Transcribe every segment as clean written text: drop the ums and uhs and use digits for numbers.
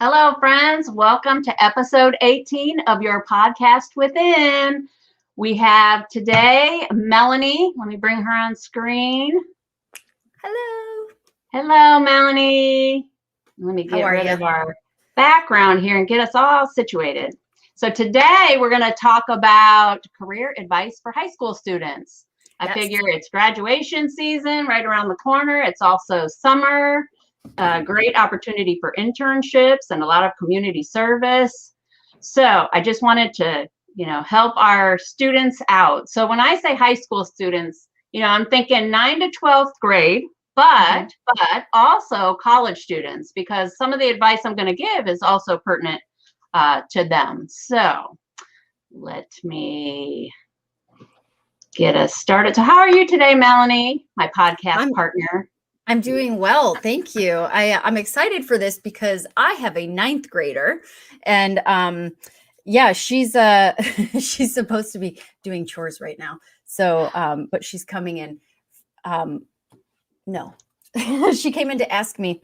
Hello, friends. Welcome to episode 18 of your podcast within. We have today Melanie. Let me bring her on screen. Hello. Hello, Melanie. Let me get rid you? of our background here and get us all situated. So today we're going to talk about career advice for high school students. I figure it's graduation season right around the corner. It's also summer. Great opportunity for internships and a lot of community service. So I just wanted to, help our students out. So when I say high school students, I'm thinking 9th to 12th grade, but also college students, because some of the advice I'm going to give is also pertinent to them. So let me get us started. So how are you today, Melanie, my podcast partner? I'm doing well. Thank you. I'm excited for this because I have a 9th grader and she's she's supposed to be doing chores right now. So, but she's coming in. No, she came in to ask me,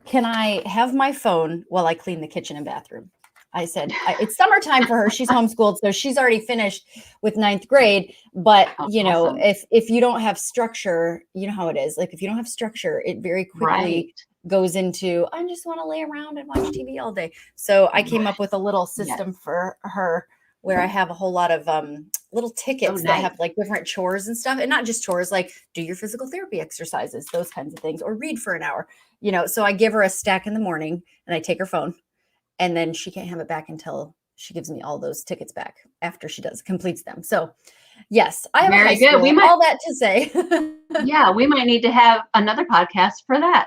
can I have my phone while I clean the kitchen and bathroom? I said, it's summertime for her. She's homeschooled, so she's already finished with 9th grade. But, awesome. if you don't have structure, you know how it is. Like if you don't have structure, it very quickly goes into, I just want to lay around and watch TV all day. So I came up with a little system for her where I have a whole lot of little tickets that have like different chores and stuff. And not just chores, like do your physical therapy exercises, those kinds of things, or read for an hour. So I give her a stack in the morning and I take her phone. And then she can't have it back until she gives me all those tickets back after she completes them. So yes, I have very good. We might all that to say. Yeah, we might need to have another podcast for that.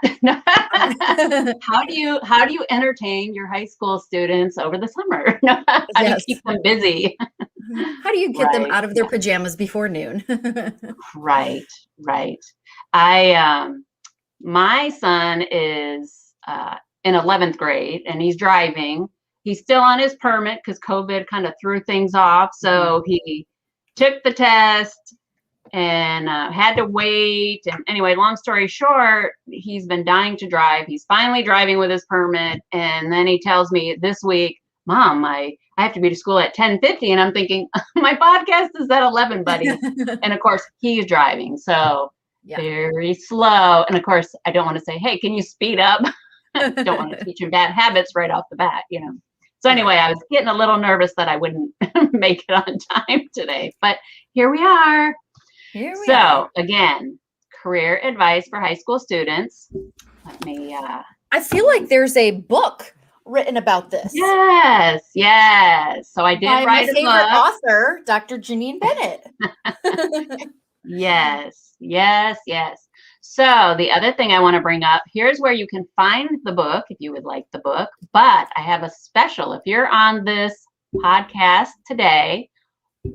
How do you entertain your high school students over the summer? How do you keep them busy? How do you get them out of their pajamas before noon? Right. My son is in 11th grade and he's driving. He's still on his permit because COVID kind of threw things off. So he took the test and had to wait. And anyway, long story short, he's been dying to drive. He's finally driving with his permit. And then he tells me this week, Mom, I have to be to school at 10:50. And I'm thinking, my podcast is at 11, buddy. And of course, he's driving. So very slow. And of course, I don't want to say, hey, can you speed up? Don't want to teach him bad habits right off the bat, So anyway, I was getting a little nervous that I wouldn't make it on time today, but here we are. So again, career advice for high school students. Let me. I feel like there's a book written about this. Yes. So I did write my a favorite book. Author, Dr. Janine Bennett. Yes. So the other thing I want to bring up, here's where you can find the book if you would like the book, but I have a special. If you're on this podcast today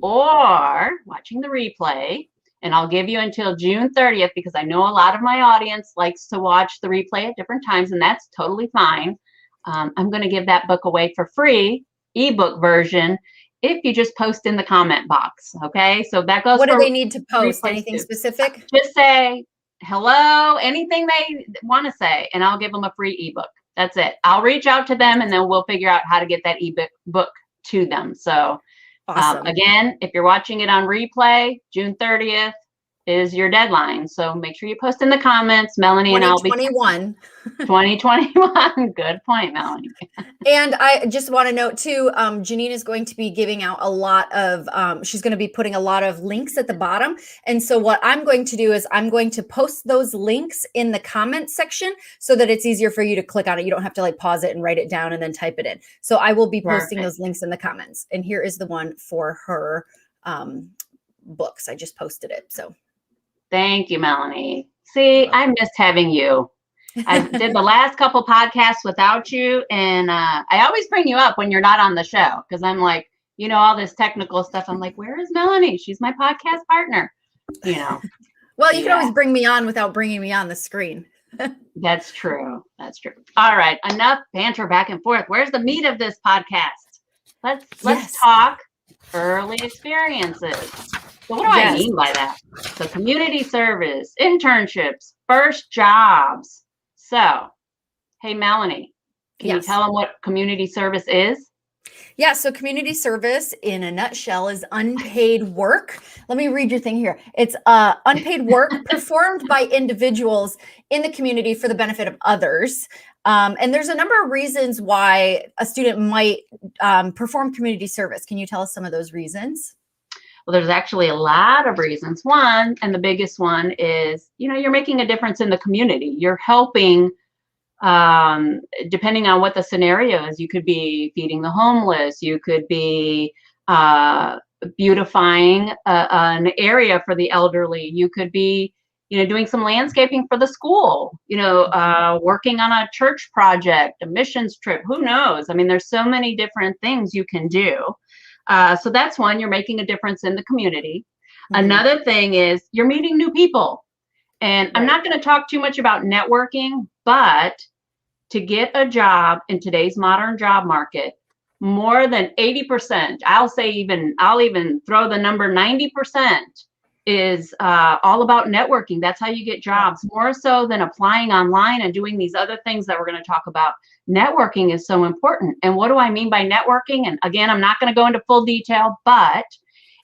or watching the replay, and I'll give you until June 30th because I know a lot of my audience likes to watch the replay at different times, and that's totally fine. I'm going to give that book away for free, ebook version, if you just post in the comment box. Okay, so that goes. What do they need to post? Anything specific? Just say hello, anything they want to say, and I'll give them a free ebook. That's it. I'll reach out to them and then we'll figure out how to get that ebook to them. So awesome. Again, if you're watching it on replay, June 30th is your deadline. So make sure you post in the comments. Melanie and I'll be 2021. Good point, Melanie. And I just want to note too, Janine is going to be giving out a lot of, she's going to be putting a lot of links at the bottom. And so what I'm going to do is I'm going to post those links in the comments section so that it's easier for you to click on it. You don't have to like pause it and write it down and then type it in. So I will be posting those links in the comments. And here is the one for her books. I just posted it. So thank you, Melanie. See, I missed having you. I did the last couple podcasts without you, and I always bring you up when you're not on the show because I'm like, all this technical stuff. I'm like, where is Melanie? She's my podcast partner. Well, you can always bring me on without bringing me on the screen. That's true. All right, enough banter back and forth. Where's the meat of this podcast? Let's talk early experiences. So what do I mean by that? So community service, internships, first jobs. So, hey, Melanie, Can you tell them what community service is? Yeah, so community service in a nutshell is unpaid work. Let me read your thing here. It's unpaid work performed by individuals in the community for the benefit of others. And there's a number of reasons why a student might perform community service. Can you tell us some of those reasons? Well, there's actually a lot of reasons. One, and the biggest one is, you're making a difference in the community. You're helping, depending on what the scenario is. You could be feeding the homeless. You could be beautifying an area for the elderly. You could be, doing some landscaping for the school, working on a church project, a missions trip, who knows? I mean, there's so many different things you can do. So that's one, you're making a difference in the community. Mm-hmm. Another thing is you're meeting new people. And I'm not going to talk too much about networking, but to get a job in today's modern job market, more than 80%, I'll even throw the number 90% is all about networking. That's how you get jobs, more so than applying online and doing these other things that we're going to talk about. Networking is so important. And what do I mean by networking? And again, I'm not going to go into full detail, but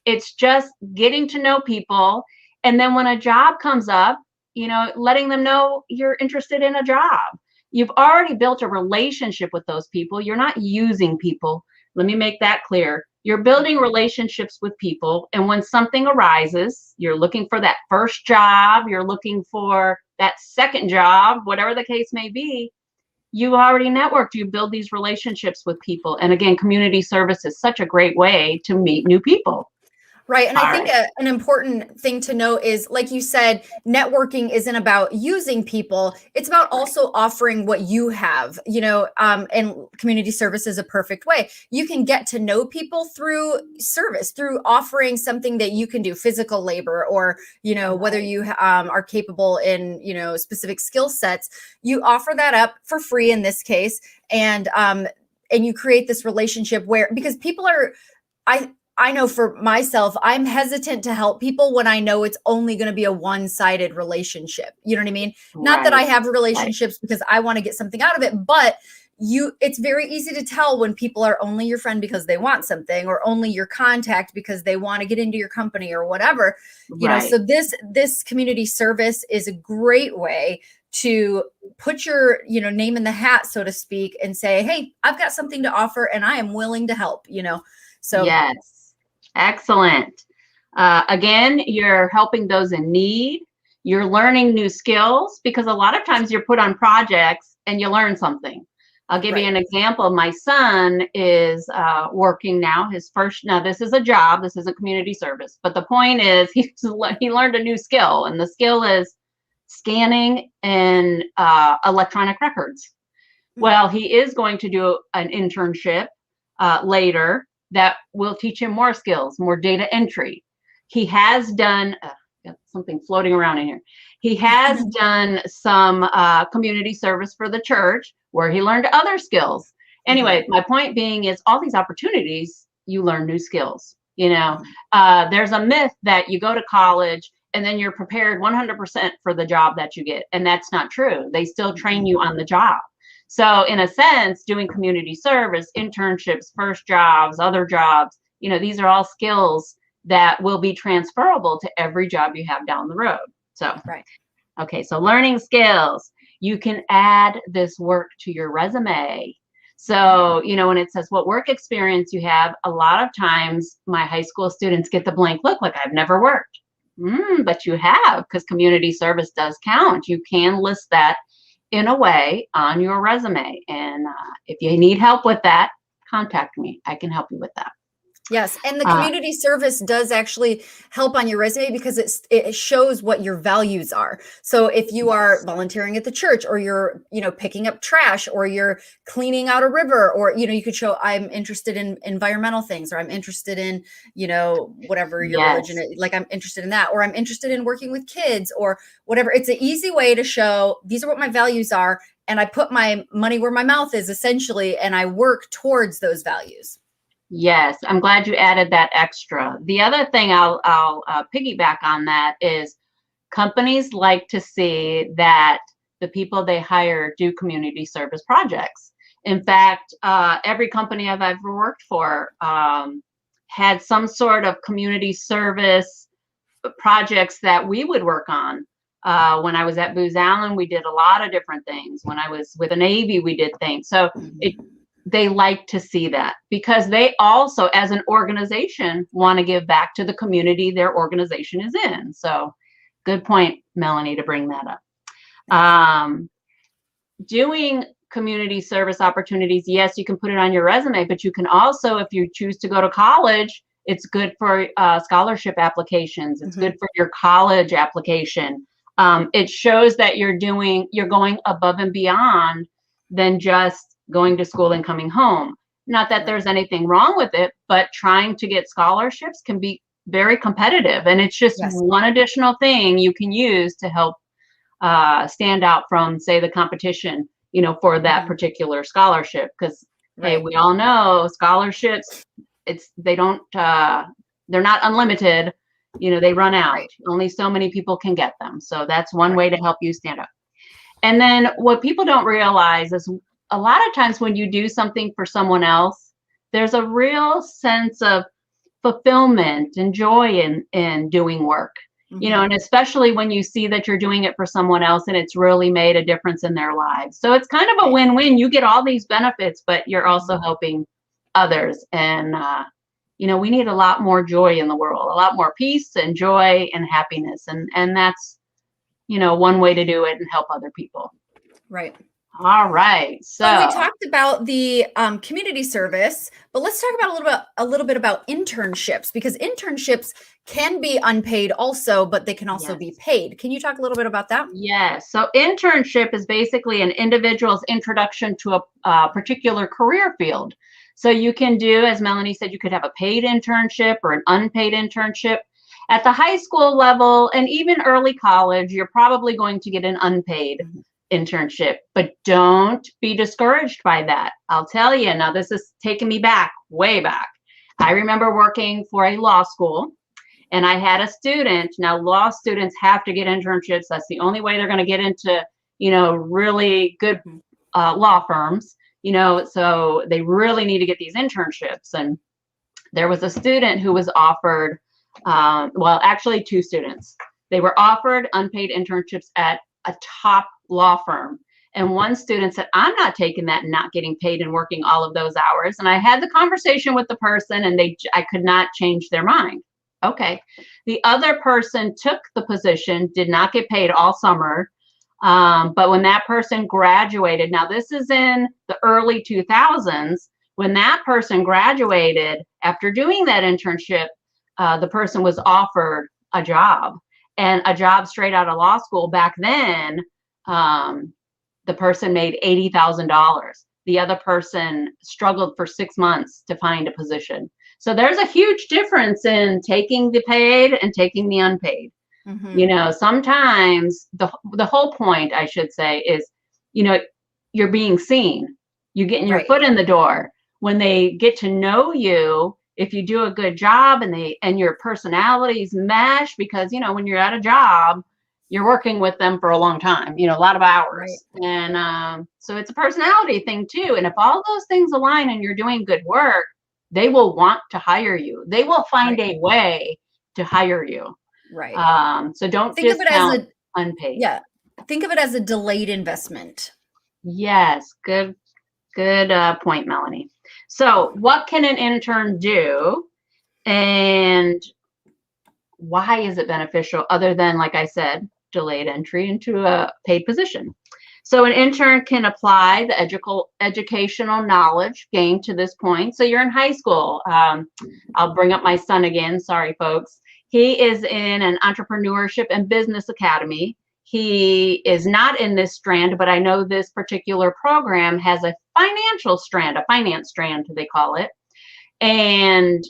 it's just getting to know people. And then when a job comes up, letting them know you're interested in a job. You've already built a relationship with those people. You're not using people. Let me make that clear. You're building relationships with people. And when something arises, you're looking for that first job, you're looking for that second job, whatever the case may be, you already networked. You build these relationships with people. And again, community service is such a great way to meet new people. Right. And I think an important thing to note is, like you said, networking isn't about using people. It's about also offering what you have, and community service is a perfect way. You can get to know people through service, through offering something that you can do, physical labor, or, whether you are capable in, specific skill sets, you offer that up for free in this case. And you create this relationship because people are, I know for myself, I'm hesitant to help people when I know it's only going to be a one-sided relationship. You know what I mean? Right. Not that I have relationships because I want to get something out of it, but it's very easy to tell when people are only your friend because they want something, or only your contact because they want to get into your company or whatever. So this community service is a great way to put your, name in the hat, so to speak, and say, hey, I've got something to offer and I am willing to help, So yes. Excellent. Again, you're helping those in need. You're learning new skills, because a lot of times you're put on projects and you learn something. I'll give you an example. My son is working now. Now this is a job. This isn't community service. But the point is he learned a new skill, and the skill is scanning and electronic records. Mm-hmm. Well, he is going to do an internship later that will teach him more skills, more data entry. He has done, got something floating around in here. He has done some community service for the church where he learned other skills. Anyway, my point being is all these opportunities, you learn new skills. There's a myth that you go to college and then you're prepared 100% for the job that you get. And that's not true. They still train you on the job. So in a sense, doing community service, internships, first jobs, other jobs, these are all skills that will be transferable to every job you have down the road. So, okay, so learning skills, you can add this work to your resume. So, when it says what work experience you have, a lot of times my high school students get the blank look, like I've never worked. But you have, because community service does count. You can list that in a way on your resume. And if you need help with that, contact me. I can help you with that. Yes. And the community service does actually help on your resume because it shows what your values are. So if you are volunteering at the church, or you're, picking up trash, or you're cleaning out a river, or, you could show I'm interested in environmental things, or I'm interested in, whatever your religion is, like I'm interested in that, or I'm interested in working with kids or whatever. It's an easy way to show these are what my values are. And I put my money where my mouth is, essentially, and I work towards those values. Yes, I'm glad you added that extra. The other thing I'll piggyback on that is companies like to see that the people they hire do community service projects. In fact, every company I've ever worked for had some sort of community service projects that we would work on. When I was at Booz Allen, we did a lot of different things. When I was with the Navy, we did things. So they like to see that, because they also, as an organization, want to give back to the community their organization is in. So good point, Melanie, to bring that up. Doing community service opportunities, yes, you can put it on your resume, but you can also, if you choose to go to college, it's good for scholarship applications. It's good for your college application. It shows that you're going above and beyond than just going to school and coming home. Not that there's anything wrong with it, but trying to get scholarships can be very competitive. And it's just one additional thing you can use to help stand out from, say, the competition, for that particular scholarship. Because hey, we all know scholarships, they're not unlimited. They run out. Only so many people can get them. So that's one way to help you stand up. And then what people don't realize is a lot of times when you do something for someone else, there's a real sense of fulfillment and joy in doing work. And especially when you see that you're doing it for someone else and it's really made a difference in their lives. So it's kind of a win-win. You get all these benefits, but you're also helping others. And, we need a lot more joy in the world, a lot more peace and joy and happiness. And that's, one way to do it and help other people. Right. All right. So we talked about the community service, but let's talk about a little bit about internships, because internships can be unpaid also, but they can also be paid. Can you talk a little bit about that? Yes. So internship is basically an individual's introduction to a particular career field. So you can do, as Melanie said, you could have a paid internship or an unpaid internship. At the high school level and even early college, you're probably going to get an unpaid internship, but don't be discouraged by that. I'll tell you, now this is taking me back, way back. I remember working for a law school, and I had a student. Now, law students have to get internships. That's the only way they're going to get into, really good law firms, so they really need to get these internships. And there was a student who was offered, actually two students. They were offered unpaid internships at a top law firm. And one student said, I'm not taking that and not getting paid and working all of those hours. And I had the conversation with the person, and I could not change their mind. Okay. The other person took the position, did not get paid all summer. But when that person graduated, now this is in the early 2000s, when that person graduated after doing that internship, the person was offered a job, and a job straight out of law school. Back then, the person made $80,000. The other person struggled for 6 months to find a position. So there's a huge difference in taking the paid and taking the unpaid. Sometimes the whole point, I should say, is, you're being seen. You're getting your foot in the door. When they get to know you, if you do a good job and your personalities mesh, because, when you're at a job, you're working with them for a long time, a lot of hours. And so it's a personality thing too. And if all those things align and you're doing good work, they will want to hire you. They will find a way to hire you. Right. So don't think of it as unpaid. Yeah. Think of it as a delayed investment. Yes. Good point, Melanie. So what can an intern do, and why is it beneficial other than, like I said, delayed entry into a paid position? So an intern can apply the educational knowledge gained to this point. So you're in high school. I'll bring up my son again. Sorry, folks. He is in an entrepreneurship and business academy. He is not in this strand, but I know this particular program has a financial strand, a finance strand, they call it. And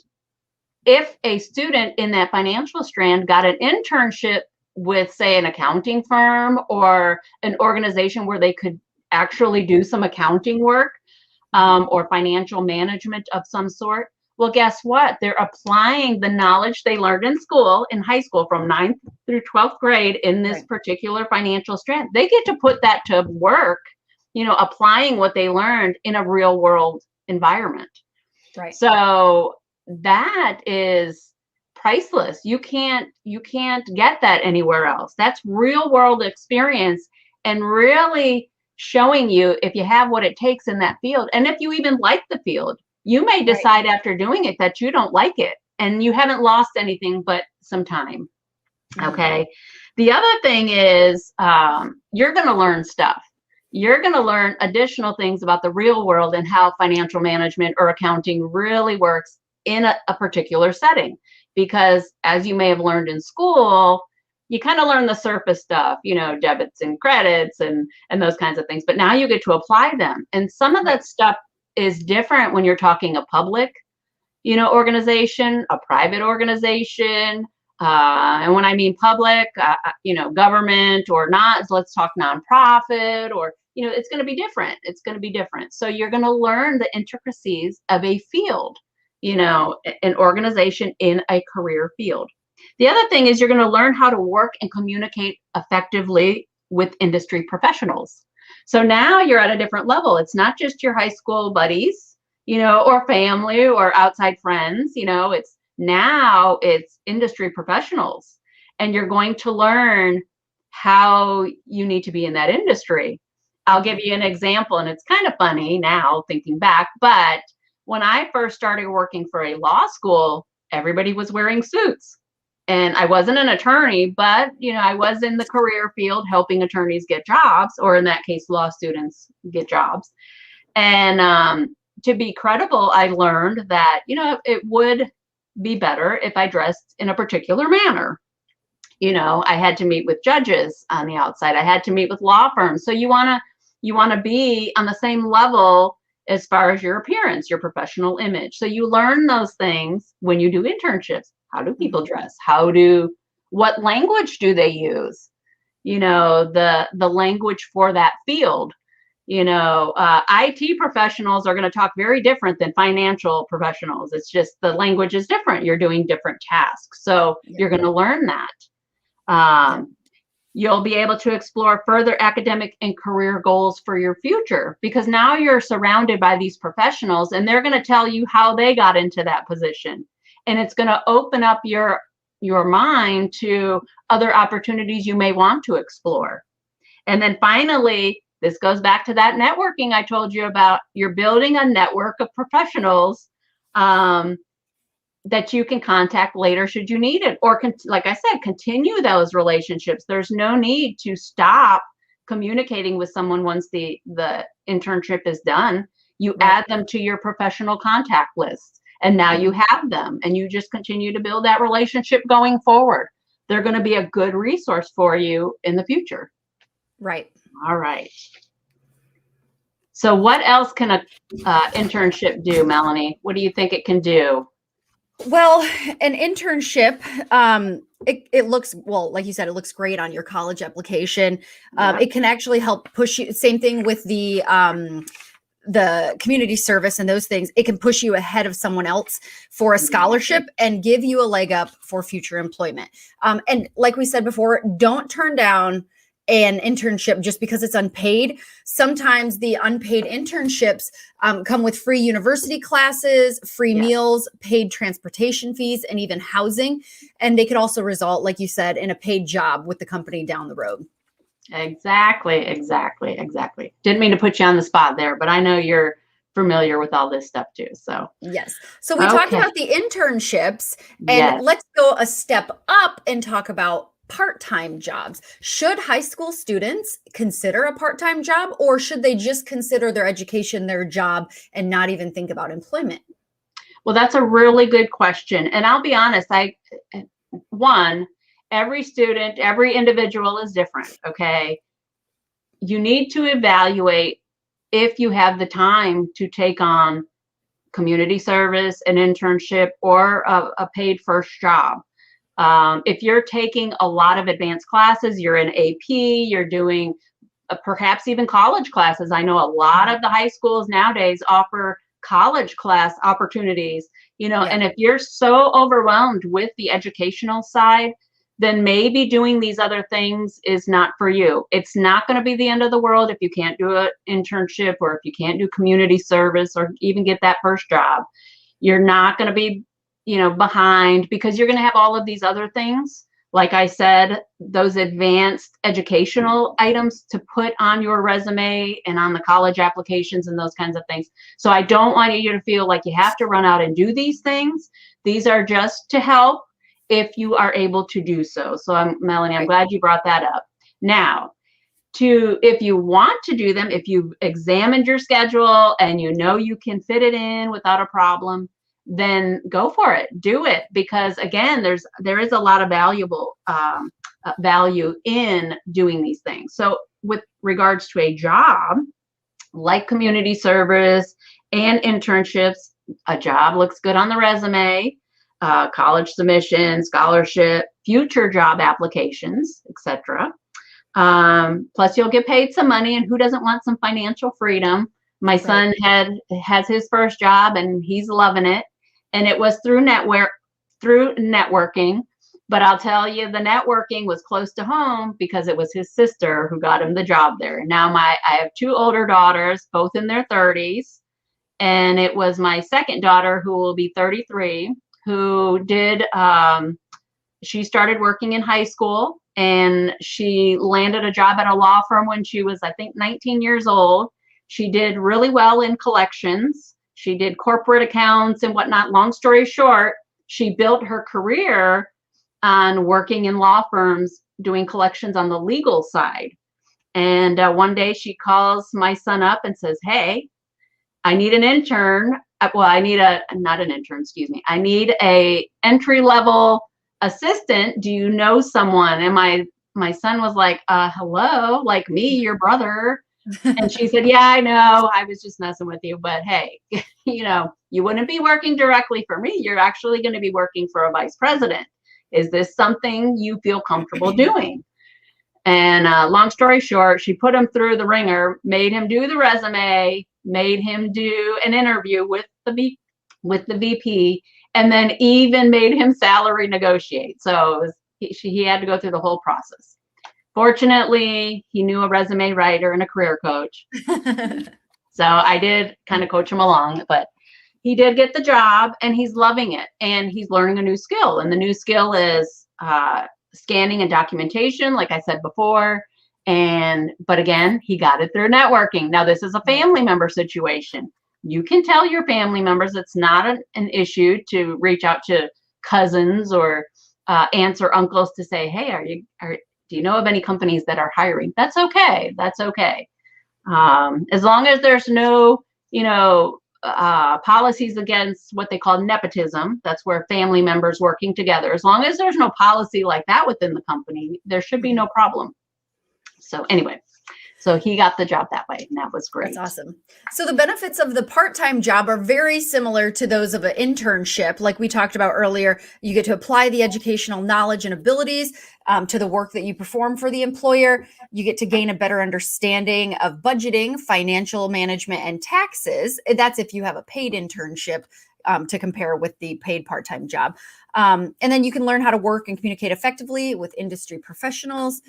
if a student in that financial strand got an internship with, say, an accounting firm or an organization where they could actually do some accounting work or financial management of some sort, well, guess what? They're applying the knowledge they learned in school, in high school, from 9th through 12th grade in this particular financial strand. They get to put that to work applying what they learned in a real world environment. Right. So that is priceless. You can't get that anywhere else. That's real world experience, and really showing you if you have what it takes in that field. And if you even like the field, you may decide after doing it that you don't like it, and you haven't lost anything but some time. Okay. The other thing is you're going to learn stuff. You're going to learn additional things about the real world and how financial management or accounting really works in a particular setting. Because as you may have learned in school, you kind of learn the surface stuff, debits and credits and those kinds of things. But now you get to apply them. And some of that stuff is different when you're talking a public, organization, a private organization. And when I mean public, government or not, so let's talk nonprofit, or, it's going to be different. It's going to be different. So you're going to learn the intricacies of a field, an organization in a career field. The other thing is you're going to learn how to work and communicate effectively with industry professionals. So now you're at a different level. It's not just your high school buddies, or family or outside friends, it's industry professionals, and you're going to learn how you need to be in that industry. I'll give you an example, and it's kind of funny now thinking back, but when I first started working for a law school, everybody was wearing suits. And I wasn't an attorney, but I was in the career field helping attorneys get jobs, or in that case, law students get jobs. And to be credible, I learned that, it would be better if I dressed in a particular manner. I had to meet with judges on the outside. I had to meet with law firms. So you want to be on the same level as far as your appearance, your professional image. So you learn those things when you do internships. How do people dress? What language do they use? The language for that field. IT professionals are going to talk very different than financial professionals. It's just the language is different. You're doing different tasks. So you're going to learn that. You'll be able to explore further academic and career goals for your future, because now you're surrounded by these professionals, and they're going to tell you how they got into that position. And it's going to open up your mind to other opportunities you may want to explore. And then finally, this goes back to that networking I told you about. You're building a network of professionals that you can contact later should you need it, or like I said, continue those relationships. There's no need to stop communicating with someone once the internship is done. You add them to your professional contact list, and now you have them, and you just continue to build that relationship going forward. They're going to be a good resource for you in the future. Right. All right. So what else can a internship do, Melanie? What do you think it can do? Well, an internship, it looks, well, like you said, it looks great on your college application. It can actually help push you. Same thing with the community service and those things. It can push you ahead of someone else for a scholarship and give you a leg up for future employment. And like we said before, don't turn down an internship just because it's unpaid. Sometimes the unpaid internships come with free university classes, free meals, paid transportation fees, and even housing. And they could also result, like you said, in a paid job with the company down the road. Exactly. Didn't mean to put you on the spot there, but I know you're familiar with all this stuff too. So yes. So we talked about the internships, and let's go a step up and talk about part-time jobs. Should high school students consider a part-time job, or should they just consider their education, their job, and not even think about employment? Well, that's a really good question. And I'll be honest, every student, every individual is different, okay? You need to evaluate if you have the time to take on community service, an internship, or a paid first job. If you're taking a lot of advanced classes, you're in AP, you're doing perhaps even college classes. I know a lot of the high schools nowadays offer college class opportunities, and if you're so overwhelmed with the educational side, then maybe doing these other things is not for you. It's not going to be the end of the world if you can't do an internship, or if you can't do community service, or even get that first job. You're not going to be, behind, because you're going to have all of these other things. Like I said, those advanced educational items to put on your resume and on the college applications and those kinds of things. So I don't want you to feel like you have to run out and do these things. These are just to help if you are able to do so. So Melanie, I'm glad you brought that up. Now, if you want to do them, if you've examined your schedule and you can fit it in without a problem, then go for it. Do it, because again, there is a lot of value in doing these things. So with regards to a job like community service and internships, a job looks good on the resume, college submission, scholarship, future job applications, etc. Plus you'll get paid some money, and who doesn't want some financial freedom? My son has his first job and he's loving it. And it was through networking. But I'll tell you, the networking was close to home because it was his sister who got him the job there. And now I have two older daughters, both in their 30s. And it was my second daughter, who will be 33, who she started working in high school, and she landed a job at a law firm when she was, I think, 19 years old. She did really well in collections. She did corporate accounts and whatnot. Long story short, she built her career on working in law firms, doing collections on the legal side. And one day she calls my son up and says, "Hey, I need an intern. I need not an intern, excuse me. I need a entry-level assistant. Do you know someone?" And my son was like, "Hello, like me, your brother." And she said, "Yeah, I know. I was just messing with you. But hey, you wouldn't be working directly for me. You're actually going to be working for a vice president. Is this something you feel comfortable doing?" And long story short, she put him through the ringer, made him do the resume, made him do an interview with the VP, and then even made him salary negotiate. So he had to go through the whole process. Fortunately, he knew a resume writer and a career coach. So I did kind of coach him along, but he did get the job, and he's loving it, and he's learning a new skill. And the new skill is scanning and documentation, like I said before. But again, he got it through networking. Now, this is a family member situation. You can tell your family members it's not an issue to reach out to cousins or aunts or uncles to say, "Hey, do you know of any companies that are hiring?" That's okay. That's okay. As long as there's no, policies against what they call nepotism. That's where family members working together. As long as there's no policy like that within the company, there should be no problem. So anyway, so he got the job that way, and that was great. That's awesome. So the benefits of the part-time job are very similar to those of an internship. Like we talked about earlier, you get to apply the educational knowledge and abilities to the work that you perform for the employer. You get to gain a better understanding of budgeting, financial management, and taxes. That's if you have a paid internship to compare with the paid part-time job. And then you can learn how to work and communicate effectively with industry professionals,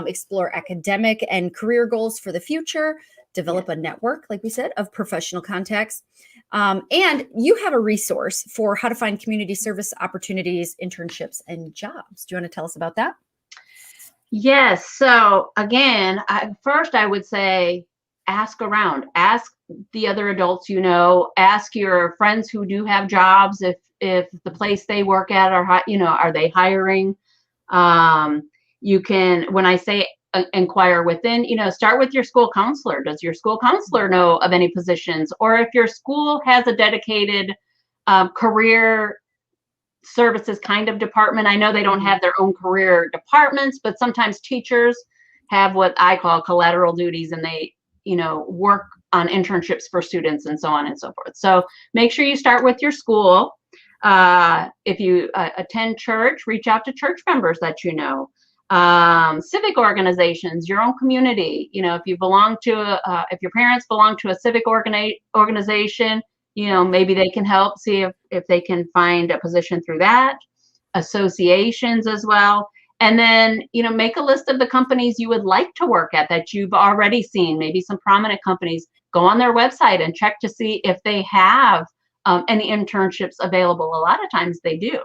explore academic and career goals for the future, develop a network, like we said, of professional contacts. And you have a resource for how to find community service opportunities, internships, and jobs. Do you want to tell us about that? Yes. So again, first I would say, ask around, ask the other adults, ask your friends who do have jobs if the place they work at are they hiring. You can, when I say inquire within, start with your school counselor. Does your school counselor know of any positions? Or if your school has a dedicated career services kind of department. I know they don't have their own career departments, but sometimes teachers have what I call collateral duties, and they work on internships for students and so on and so forth. So make sure you start with your school. If you attend church, reach out to church members that you know. Civic organizations, your own community. If you belong to, if your parents belong to a civic organization, maybe they can help see if they can find a position through that. Associations as well. And then, make a list of the companies you would like to work at that you've already seen, maybe some prominent companies. Go on their website and check to see if they have any internships available. A lot of times they do.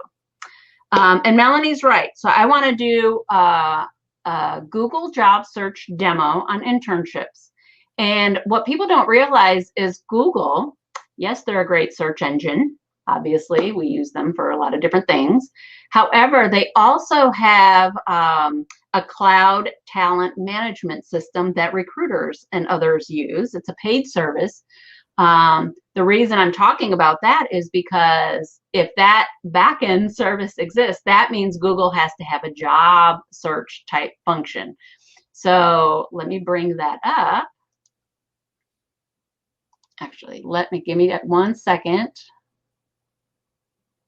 And Melanie's right. So I want to do a Google job search demo on internships. And what people don't realize is Google, yes, they're a great search engine. Obviously, we use them for a lot of different things. However, they also have a cloud talent management system that recruiters and others use. It's a paid service. The reason I'm talking about that is because if that backend service exists, that means Google has to have a job search type function. So let me bring that up. Actually, give me that 1 second.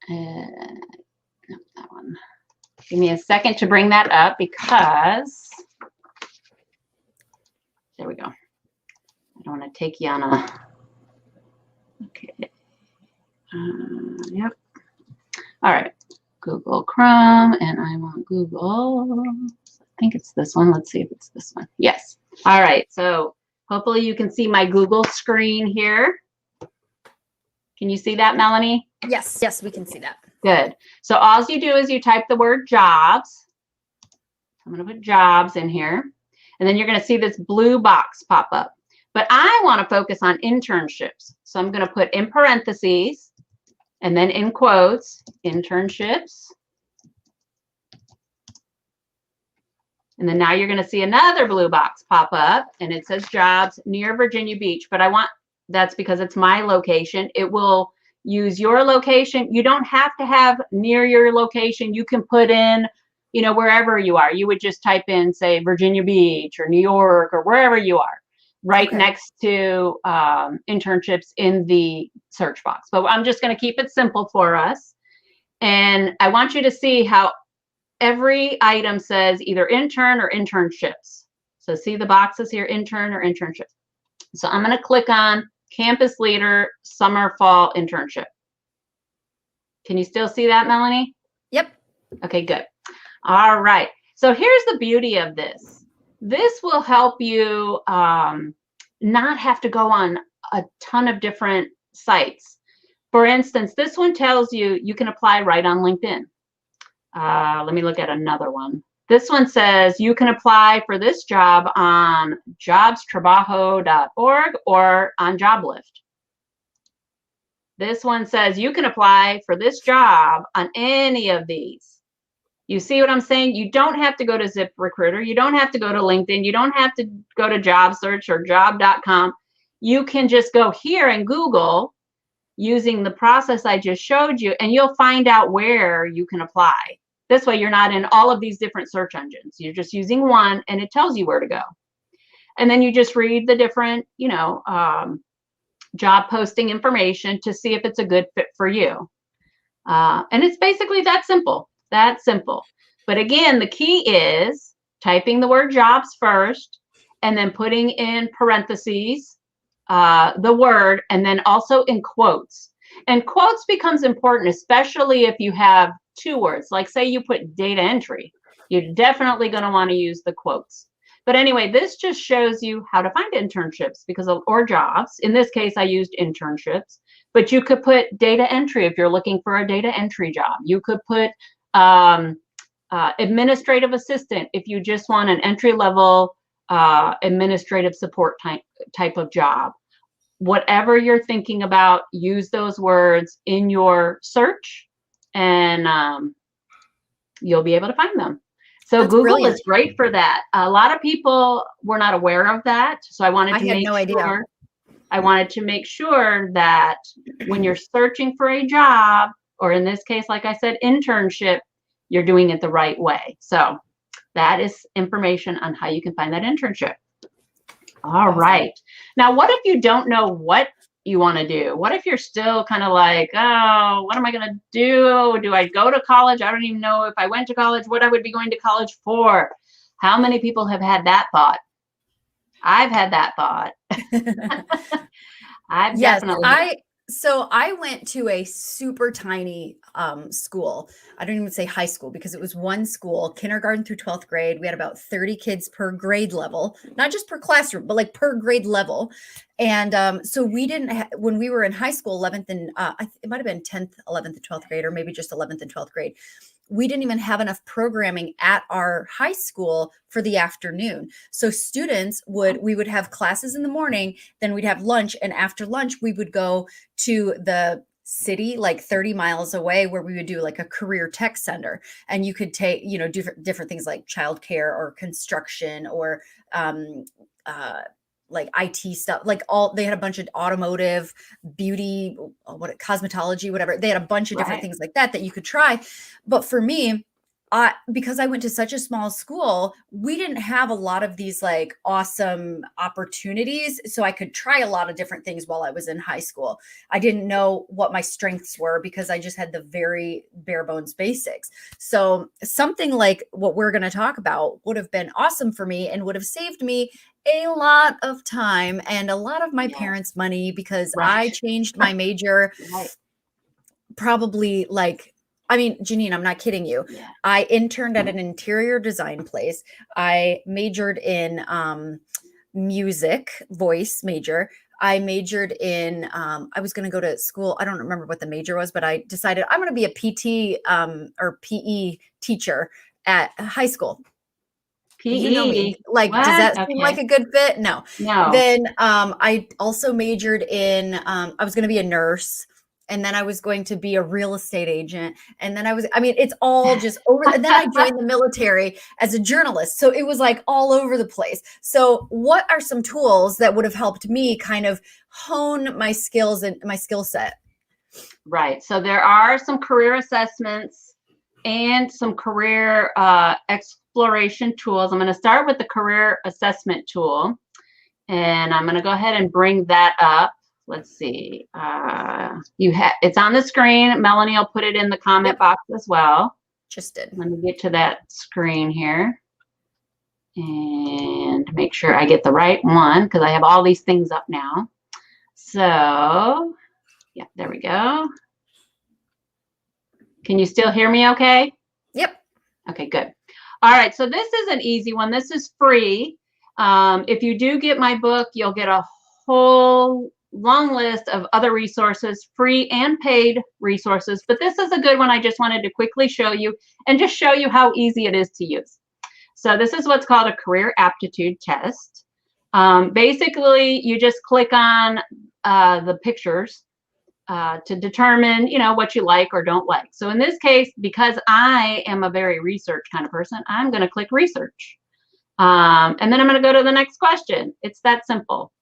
No, that one. Give me a second to bring that up because there we go. I don't want to take you on a. Okay. Yep. All right. Google Chrome, and I want Google. I think it's this one. Let's see if it's this one. Yes. All right. So hopefully you can see my Google screen here. Can you see that, Melanie? Yes. Yes, we can see that. Good. So all you do is you type the word jobs. I'm going to put jobs in here. And then you're going to see this blue box pop up. But I want to focus on internships. So I'm going to put in parentheses and then in quotes, internships. And then now you're going to see another blue box pop up and it says jobs near Virginia Beach. But that's because it's my location. It will use your location. You don't have to have near your location. You can put in, wherever you are. You would just type in, say, Virginia Beach or New York or wherever you are, right next to internships in the search box. But I'm just going to keep it simple for us. And I want you to see how every item says either intern or internships. So see the boxes here, intern or internship. So I'm going to click on Campus Leader Summer Fall Internship. Can you still see that, Melanie? Yep. Okay, good. All right. So here's the beauty of this. This will help you not have to go on a ton of different sites. For instance, this one tells you you can apply right on LinkedIn. Let me look at another one. This one says you can apply for this job on jobstrabajo.org or on JobLift. This one says you can apply for this job on any of these. You see what I'm saying? You don't have to go to ZipRecruiter. You don't have to go to LinkedIn. You don't have to go to JobSearch or job.com. You can just go here and Google using the process I just showed you, and you'll find out where you can apply. This way, you're not in all of these different search engines. You're just using one, and it tells you where to go. And then you just read the different, job posting information to see if it's a good fit for you. And it's basically that simple. That simple. But again, the key is typing the word jobs first, and then putting in parentheses the word, and then also in quotes. And quotes becomes important, especially if you have two words. Like say you put data entry, you're definitely going to want to use the quotes. But anyway, this just shows you how to find internships or jobs. In this case, I used internships, but you could put data entry if you're looking for a data entry job. You could put administrative assistant if you just want an entry-level administrative support type of job. Whatever you're thinking about, use those words in your search, and you'll be able to find them. So That's Google brilliant. is great for that. A lot of people were not aware of that, so I wanted to make sure that when you're searching for a job, or in this case, like I said, internship, you're doing it the right way. So that is information on how you can find that internship. All right. Now, what if you don't know what you want to do? What if you're still kind of like, oh, what am I going to do? Do I go to college? I don't even know if I went to college, what I would be going to college for. How many people have had that thought? I've had that thought. I've definitely. So I went to a super tiny school. I don't even say high school because it was one school, kindergarten through 12th grade. We had about 30 kids per grade level, not just per classroom, but like per grade level. And so we didn't, when we were in high school, 11th and it might have been 10th, 11th and 12th grade, or maybe just 11th and 12th grade. We didn't even have enough programming at our high school for the afternoon. So students we would have classes in the morning, then we'd have lunch. And after lunch, we would go to the city, like 30 miles away, where we would do like a career tech center. And you could take, different things like childcare or construction or, like IT stuff, they had a bunch of automotive, beauty, cosmetology, whatever. They had a bunch of different things like that you could try. But for me, because I went to such a small school, we didn't have a lot of these like awesome opportunities. So I could try a lot of different things while I was in high school. I didn't know what my strengths were because I just had the very bare bones basics. So something like what we're going to talk about would have been awesome for me and would have saved me a lot of time and a lot of my parents' money, because I changed my major probably Janine, I'm not kidding you. Yeah. I interned at an interior design place. I majored in music, voice major. I majored in, I was going to go to school. I don't remember what the major was, but I decided I'm going to be a PT or PE teacher at high school. PE. You know me. Like, what? Does that seem like a good fit? No. Then I also majored in, I was going to be a nurse. And then I was going to be a real estate agent. And then it's all just over. And then I joined the military as a journalist. So it was like all over the place. So what are some tools that would have helped me kind of hone my skills and my skill set? Right. So there are some career assessments and some career exploration tools. I'm going to start with the career assessment tool. And I'm going to go ahead and bring that up. Let's see. It's on the screen. Melanie will put it in the comment box as well. Just did. Let me get to that screen here and make sure I get the right one, because I have all these things up now. So, yeah, there we go. Can you still hear me okay? Yep. Okay, good. All right, so this is an easy one. This is free. If you do get my book, you'll get a whole long list of other resources, free and paid resources, but this is a good one I just wanted to quickly show you and just show you how easy it is to use. So this is what's called a career aptitude test. Basically, you just click on the pictures to determine, what you like or don't like. So in this case, because I am a very research kind of person, I'm going to click research. And then I'm going to go to the next question. It's that simple.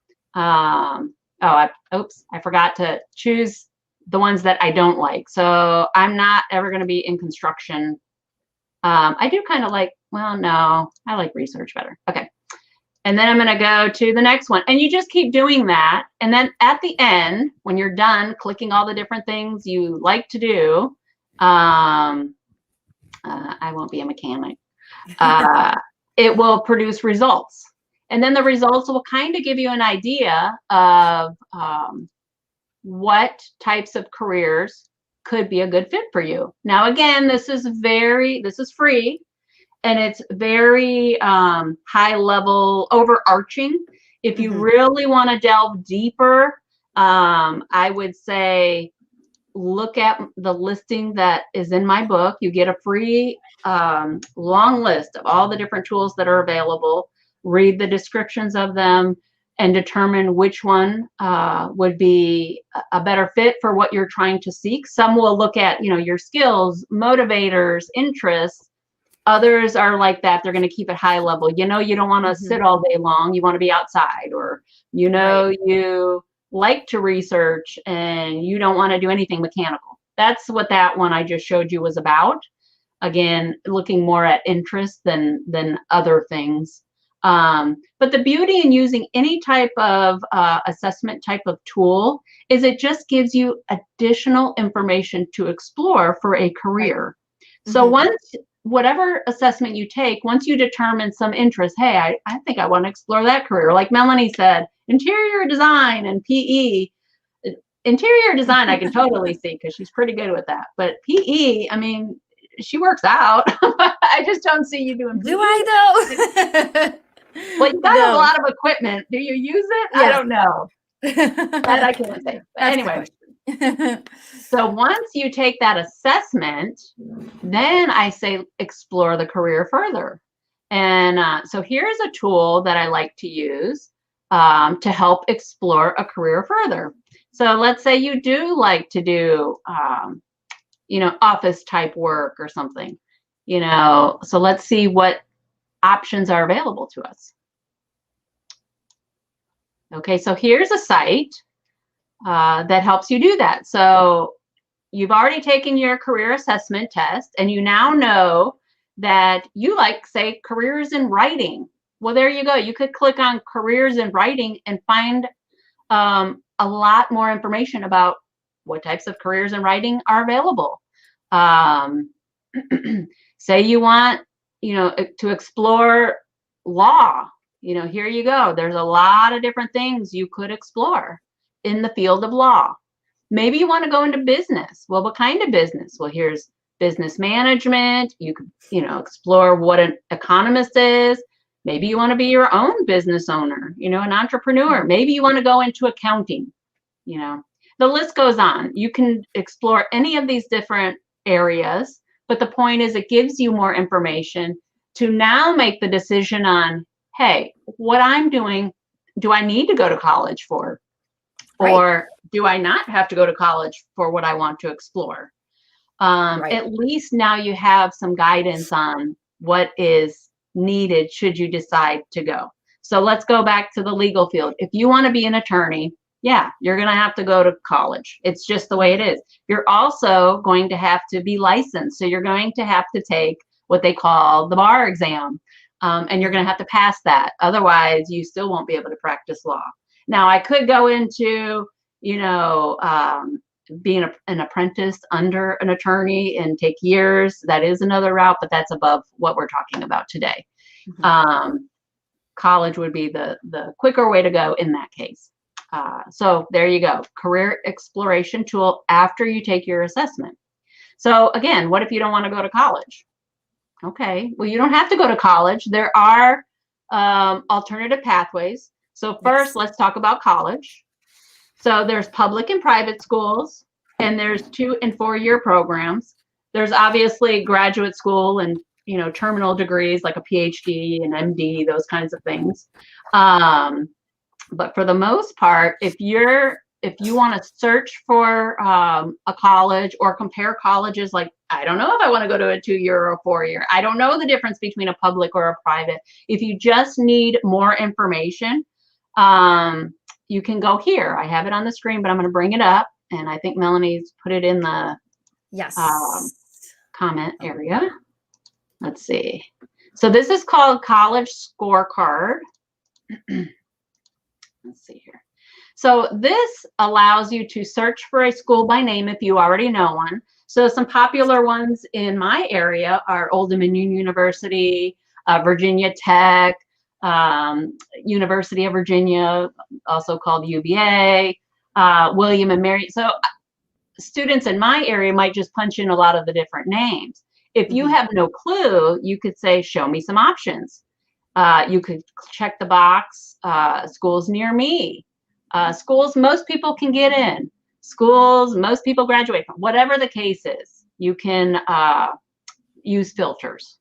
I forgot to choose the ones that I don't like. So I'm not ever going to be in construction. I do kind of like, I like research better. Okay. And then I'm going to go to the next one. And you just keep doing that. And then at the end, when you're done clicking all the different things you like to do, I won't be a mechanic. It will produce results. And then the results will kind of give you an idea of what types of careers could be a good fit for you. Now, again, this is free, and it's very high level, overarching. If you really want to delve deeper, I would say look at the listing that is in my book. You get a free long list of all the different tools that are available. Read the descriptions of them and determine which one would be a better fit for what you're trying to seek. Some will look at, your skills, motivators, interests. Others are like that. They're going to keep it high level. You don't want to sit all day long. You want to be outside, or, you like to research and you don't want to do anything mechanical. That's what that one I just showed you was about. Again, looking more at interest than other things. But the beauty in using any type of assessment type of tool is it just gives you additional information to explore for a career. So whatever assessment you take, once you determine some interest, hey, I think I want to explore that career. Like Melanie said, interior design and PE, interior design, I can totally see because she's pretty good with that. But PE, I mean, she works out. I just don't see you doing PE. Do I though? Well, you got a No. lot of equipment. Do you use it? Yes. I don't know. That I can't say. But anyway. So once you take that assessment, then I say explore the career further. And so here's a tool that I like to use to help explore a career further. So let's say you do like to do, office type work or something, so let's see what options are available to us. Okay, so here's a site that helps you do that. So you've already taken your career assessment test and you now know that you like, say, careers in writing. Well, there you go. You could click on careers in writing and find a lot more information about what types of careers in writing are available. Say you want, to explore law, here you go. There's a lot of different things you could explore in the field of law. Maybe you want to go into business. Well, what kind of business? Well, here's business management. You could, explore what an economist is. Maybe you want to be your own business owner, an entrepreneur. Maybe you want to go into accounting, the list goes on. You can explore any of these different areas, but the point is it gives you more information to now make the decision on, hey, what I'm doing, do I need to go to college for? Or do I not have to go to college for what I want to explore? At least now you have some guidance on what is needed should you decide to go. So let's go back to the legal field. If you want to be an attorney, yeah, you're going to have to go to college. It's just the way it is. You're also going to have to be licensed. So you're going to have to take what they call the bar exam. And you're going to have to pass that. Otherwise, you still won't be able to practice law. Now, I could go into, being an apprentice under an attorney and take years. That is another route, but that's above what we're talking about today. Mm-hmm. College would be the quicker way to go in that case. So there you go, career exploration tool after you take your assessment. So again, what if you don't want to go to college? Okay, well, you don't have to go to college. There are alternative pathways. So first, let's talk about college. So there's public and private schools, and there's 2- and 4-year programs. There's obviously graduate school and, terminal degrees like a PhD and MD, those kinds of things. But for the most part, if you want to search for a college or compare colleges, like, I don't know if I want to go to a 2-year or a 4-year. I don't know the difference between a public or a private. If you just need more information, you can go here. I have it on the screen, but I'm going to bring it up. And I think Melanie's put it in the comment area. Let's see. So this is called College Scorecard. Let's see here. So this allows you to search for a school by name if you already know one. So some popular ones in my area are Old Dominion University, Virginia Tech, University of Virginia, also called UVA, William and Mary. So students in my area might just punch in a lot of the different names. If you have no clue, you could say, show me some options. You could check the box, schools near me, schools most people can get in, schools most people graduate from, whatever the case is, you can use filters.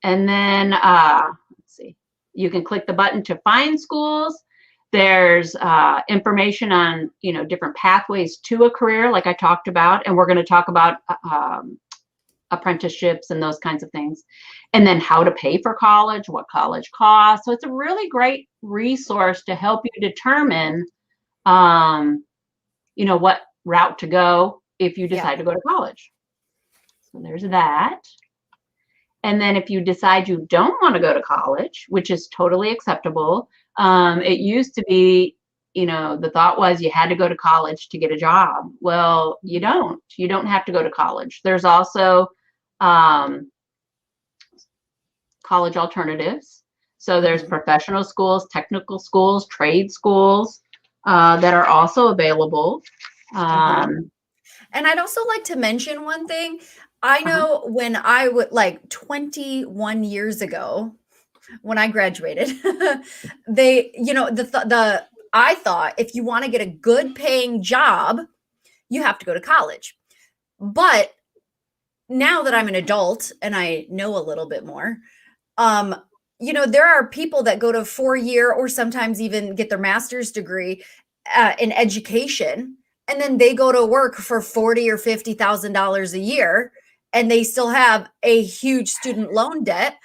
And then, let's see, you can click the button to find schools. There's information on, different pathways to a career, like I talked about, and we're going to talk about apprenticeships and those kinds of things. And then how to pay for college, what college costs. So it's a really great resource to help you determine, what route to go if you decide to go to college. So there's that. And then if you decide you don't want to go to college, which is totally acceptable, it used to be, the thought was you had to go to college to get a job. Well, you don't have to go to college. There's also college alternatives. So there's professional schools, technical schools, trade schools. that are also available. And I'd also like to mention one thing. I know when I would, like 21 years ago, when I graduated, they, you know, I thought if you want to get a good paying job, you have to go to college. But now that I'm an adult and I know a little bit more, you know, there are people that go to 4-year or sometimes even get their master's degree in education, and then they go to work for $40,000 or $50,000 a year, and they still have a huge student loan debt.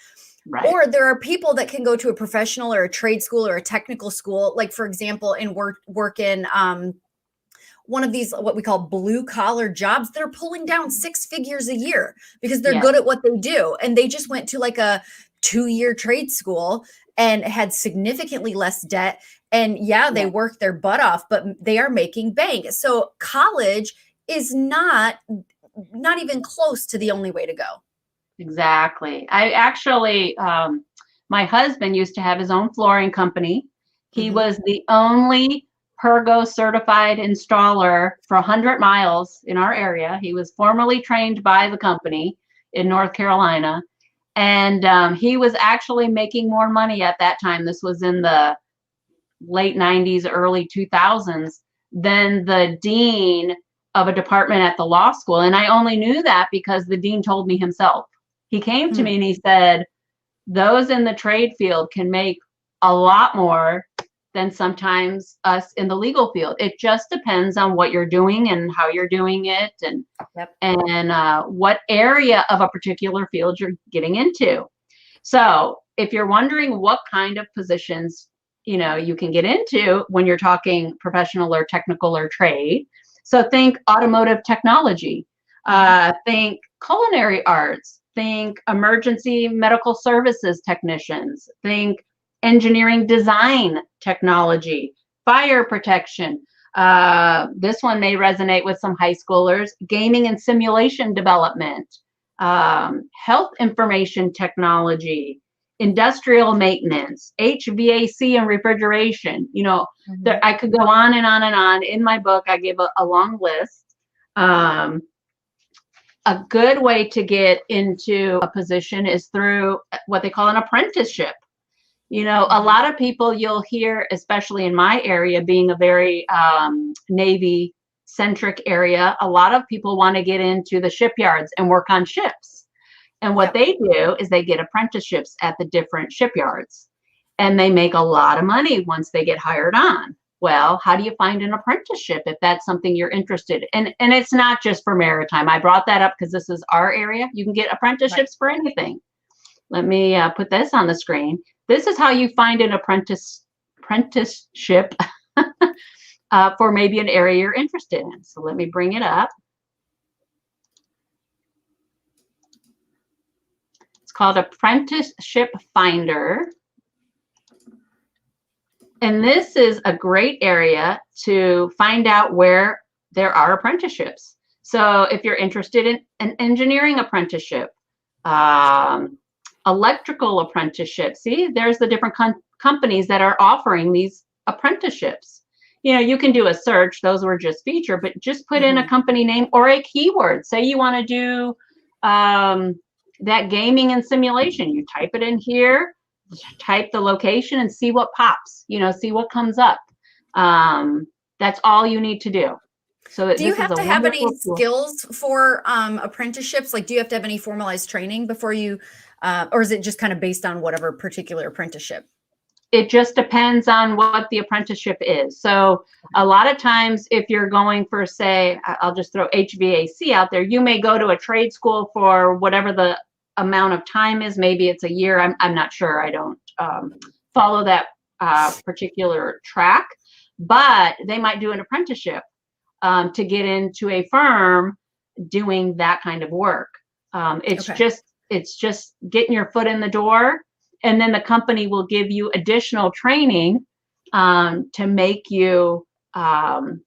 Right. Or there are people that can go to a professional or a trade school or a technical school, like for example, in work in one of these what we call blue collar jobs. They're pulling down 6 figures a year because they're good at what they do, and they just went to like a 2-year trade school and had significantly less debt. And they worked their butt off, but they are making bank. So college is not even close to the only way to go. Exactly. I actually, my husband used to have his own flooring company. He was the only Pergo certified installer for 100 miles in our area. He was formally trained by the company in North Carolina. And he was actually making more money at that time. This was in the late 90s, early 2000s, than the dean of a department at the law school. And I only knew that because the dean told me himself. He came to me and he said, those in the trade field can make a lot more than sometimes us in the legal field. It just depends on what you're doing and how you're doing it, and what area of a particular field you're getting into. So if you're wondering what kind of positions, you know, you can get into when you're talking professional or technical or trade. So think automotive technology, think culinary arts, think emergency medical services technicians, think engineering design technology, fire protection. This one may resonate with some high schoolers: gaming and simulation development, health information technology, industrial maintenance, HVAC and refrigeration. You know, I could go on and on and on. In my book, I give a long list. A good way to get into a position is through what they call an apprenticeship. You know, a lot of people you'll hear, especially in my area, being a very Navy centric area, a lot of people want to get into the shipyards and work on ships. And what they do is they get apprenticeships at the different shipyards, and they make a lot of money once they get hired on. Well, how do you find an apprenticeship if that's something you're interested in? And it's not just for maritime. I brought that up because this is our area. You can get apprenticeships for anything. Let me put this on the screen. This is how you find an apprenticeship for maybe an area you're interested in. So let me bring it up. It's called Apprenticeship Finder. And this is a great area to find out where there are apprenticeships. So if you're interested in an engineering apprenticeship, electrical apprenticeship, see, there's the different companies that are offering these apprenticeships. You know, you can do a search. Those were just featured, but just put in a company name or a keyword. Say you want to do that gaming and simulation. You type it in here, type the location, and see what pops, you know, see what comes up. That's all you need to do. So do you have to have any skills for apprenticeships? Like, do you have to have any formalized training before you, or is it just kind of based on whatever particular apprenticeship? It just depends on what the apprenticeship is. So a lot of times if you're going for, say, I'll just throw HVAC out there, you may go to a trade school for whatever the amount of time is. Maybe it's a year. I'm not sure. I don't follow that particular track, but they might do an apprenticeship to get into a firm doing that kind of work. It's just getting your foot in the door, and then the company will give you additional training to make you to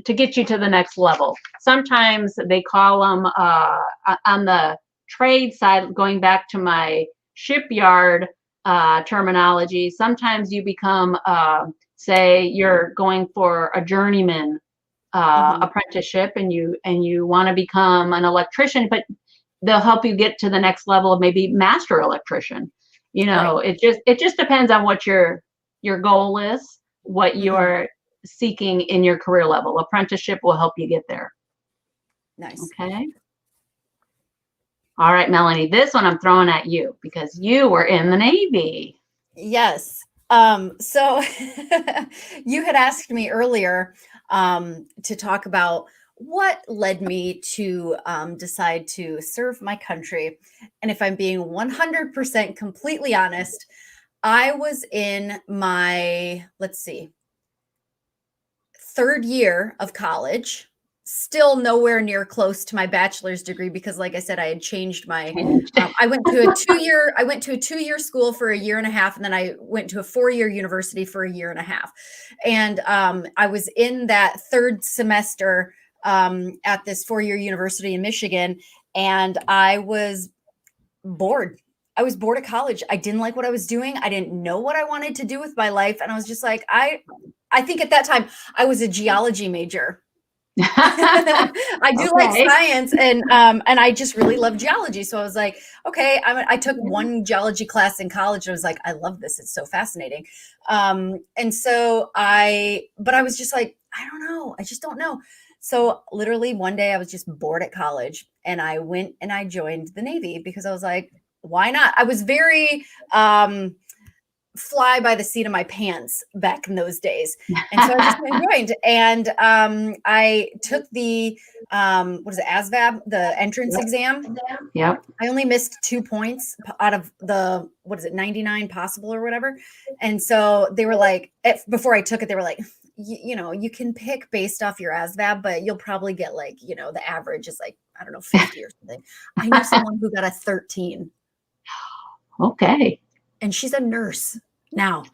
get you to the next level. Sometimes they call them on the trade side, going back to my shipyard terminology. Sometimes you become, say, you're going for a journeyman apprenticeship, and you want to become an electrician, but they'll help you get to the next level of maybe master electrician. Right. It just depends on what your goal is, what you're seeking in your career level. Apprenticeship will help you get there. Nice. Okay. All right, Melanie, this one I'm throwing at you because you were in the Navy. Yes. So you had asked me earlier to talk about what led me to decide to serve my country. And if I'm being 100% completely honest, I was in my, let's see, third year of college, still nowhere near close to my bachelor's degree because, like I said, I had changed my. I went to a 2-year school for a year and a half, and then I went to a 4-year university for a year and a half. And I was in that third semester at this 4-year university in Michigan, and I was bored. I was bored of college. I didn't like what I was doing. I didn't know what I wanted to do with my life, and I was just like, I think at that time I was a geology major. I do like science, and I just really love geology. So I was like, okay, I took one geology class in college. And I was like, I love this. It's so fascinating. And so but I was just like, I don't know. I just don't know. So literally one day I was just bored at college, and I went and I joined the Navy because I was like, why not? I was very, fly by the seat of my pants back in those days. And so I just joined, and I took the what is it, ASVAB, the entrance exam. Yep. I only missed 2 points out of the 99 possible or whatever. And so they were like, before I took it, they were like, you can pick based off your ASVAB, but you'll probably get like, the average is like, I don't know, 50 or something. I know someone who got a 13. Okay. And she's a nurse now.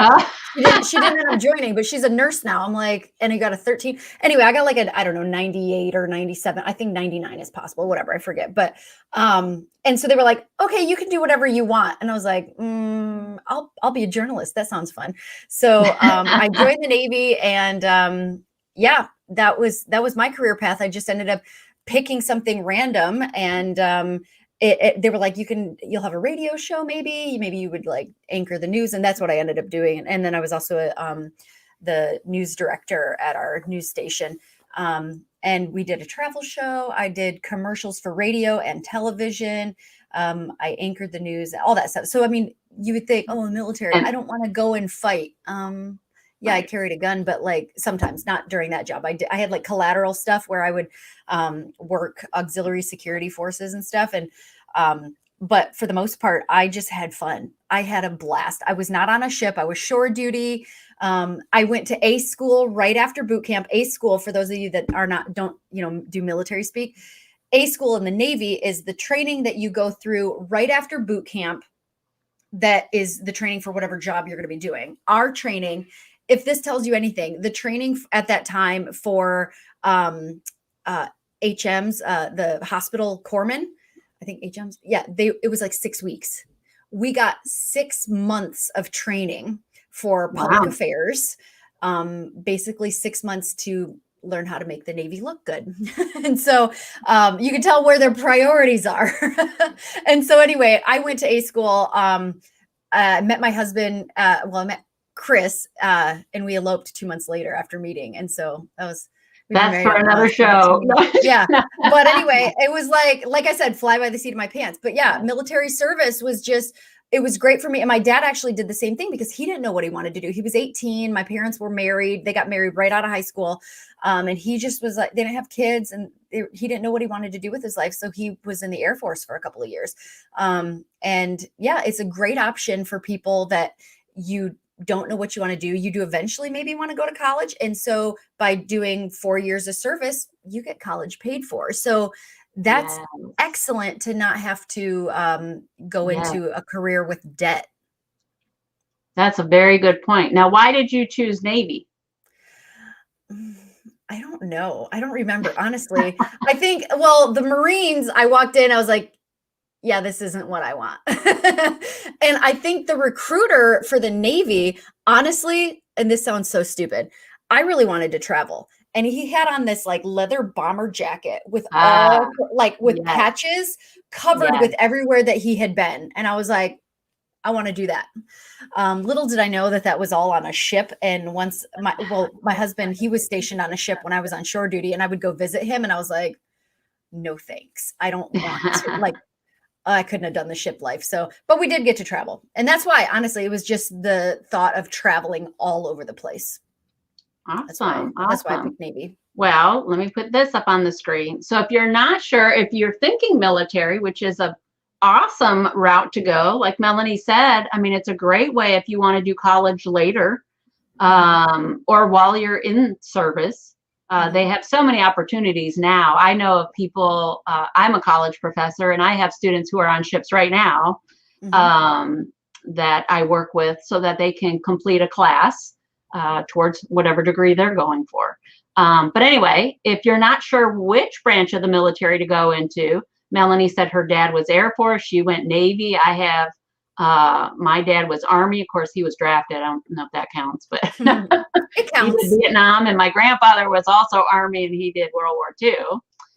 She didn't end up joining, but she's a nurse now. I'm like, and he got a 13. Anyway, I got like I don't know, 98 or 97. I think 99 is possible, whatever, I forget. But and so they were like, okay, you can do whatever you want. And I was like, I'll be a journalist. That sounds fun. So I joined the Navy, and yeah, that was my career path. I just ended up picking something random, and they were like, you'll have a radio show, maybe you would like anchor the news. And that's what I ended up doing. And then I was also the news director at our news station. And we did a travel show. I did commercials for radio and television. I anchored the news, all that stuff. So, I mean, you would think, oh, military, I don't want to go and fight. Yeah, I carried a gun, but like sometimes not during that job. I had like collateral stuff where I would work auxiliary security forces and stuff. And but for the most part, I just had fun. I had a blast. I was not on a ship. I was shore duty. I went to A school right after boot camp. A school, for those of you that don't do military speak, A school in the Navy is the training that you go through right after boot camp. That is the training for whatever job you're going to be doing. Our training, if this tells you anything, the training at that time for HMs, the hospital corpsmen, I think HMs, yeah, it was like 6 weeks. We got 6 months of training for public affairs, basically 6 months to learn how to make the Navy look good. And so you can tell where their priorities are. And so anyway, I went to A school, met my husband, I met Chris, and we eloped 2 months later after meeting. And so that's for another show. Yeah. But anyway, it was like I said, fly by the seat of my pants. But yeah, military service was it was great for me. And my dad actually did the same thing because he didn't know what he wanted to do. He was 18. My parents were married. They got married right out of high school. And he just was like, they didn't have kids, and he didn't know what he wanted to do with his life. So he was in the Air Force for a couple of years. And yeah, it's a great option for people that you don't know what you want to do. You do eventually maybe want to go to college. And so by doing 4 years of service, you get college paid for. So that's excellent to not have to go into a career with debt. That's a very good point. Now, why did you choose Navy? I don't know. I don't remember, honestly. I think, well, the Marines, I walked in, I was like, yeah, this isn't what I want. And I think the recruiter for the Navy, honestly, and this sounds so stupid, I really wanted to travel. And he had on this like leather bomber jacket with Ah, with yes, patches covered yes. with everywhere that he had been. And I was like, I want to do that. Little did I know that that was all on a ship. And once my husband, he was stationed on a ship when I was on shore duty, and I would go visit him. And I was like, no, thanks. I don't want to. Like, I couldn't have done the ship life. So, but we did get to travel. And that's why, honestly, it was just the thought of traveling all over the place. That's why I picked Navy. Well, let me put this up on the screen. So if you're not sure, if you're thinking military, which is a awesome route to go, like Melanie said, I mean, it's a great way if you want to do college later, or while you're in service. They have so many opportunities now. I know of people, I'm a college professor, and I have students who are on ships right now that I work with so that they can complete a class towards whatever degree they're going for. But anyway, if you're not sure which branch of the military to go into, Melanie said her dad was Air Force. She went Navy. I have, my dad was Army. Of course, he was drafted. I don't know if that counts, but it counts. He did Vietnam, and my grandfather was also Army, and he did World War II.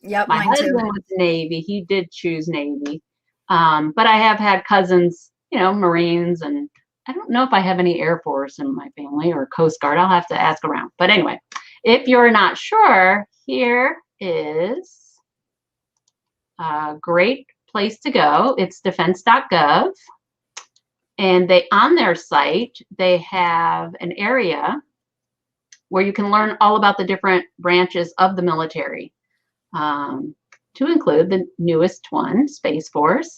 Yep, my husband was Navy. He did choose Navy. But I have had cousins, Marines, and I don't know if I have any Air Force in my family or Coast Guard. I'll have to ask around. But anyway, if you're not sure, here is a great place to go. It's defense.gov. And on their site, they have an area where you can learn all about the different branches of the military, to include the newest one, Space Force,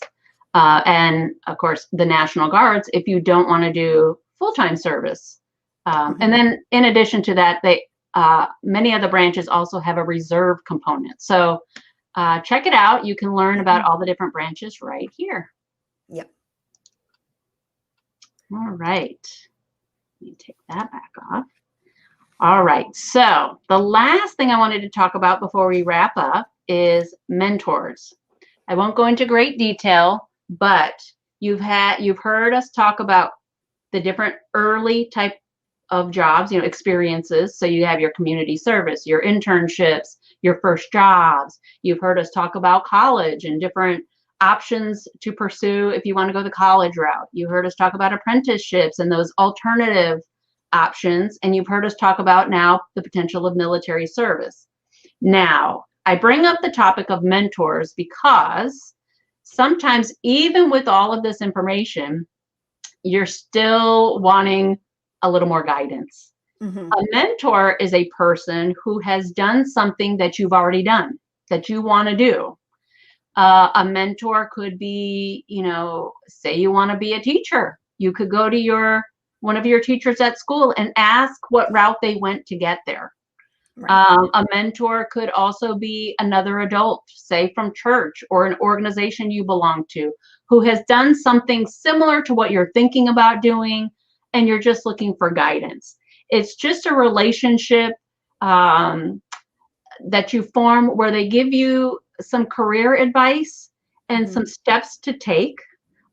and of course the National Guards if you don't want to do full-time service. And then in addition to that, many of the branches also have a reserve component. So check it out. You can learn about all the different branches right here. Yep. All right. Let me take that back off. All right. So the last thing I wanted to talk about before we wrap up is mentors. I won't go into great detail, but you've heard us talk about the different early type of jobs, experiences. So you have your community service, your internships, your first jobs. You've heard us talk about college and different options to pursue if you want to go the college route. You heard us talk about apprenticeships and those alternative options. And you've heard us talk about now the potential of military service. Now, I bring up the topic of mentors because sometimes even with all of this information, you're still wanting a little more guidance. A mentor is a person who has done something that you've already done, that you want to do. A mentor could be, say you want to be a teacher. You could go to one of your teachers at school and ask what route they went to get there. Right. A mentor could also be another adult, say from church or an organization you belong to, who has done something similar to what you're thinking about doing, and you're just looking for guidance. It's just a relationship that you form where they give you some career advice and some steps to take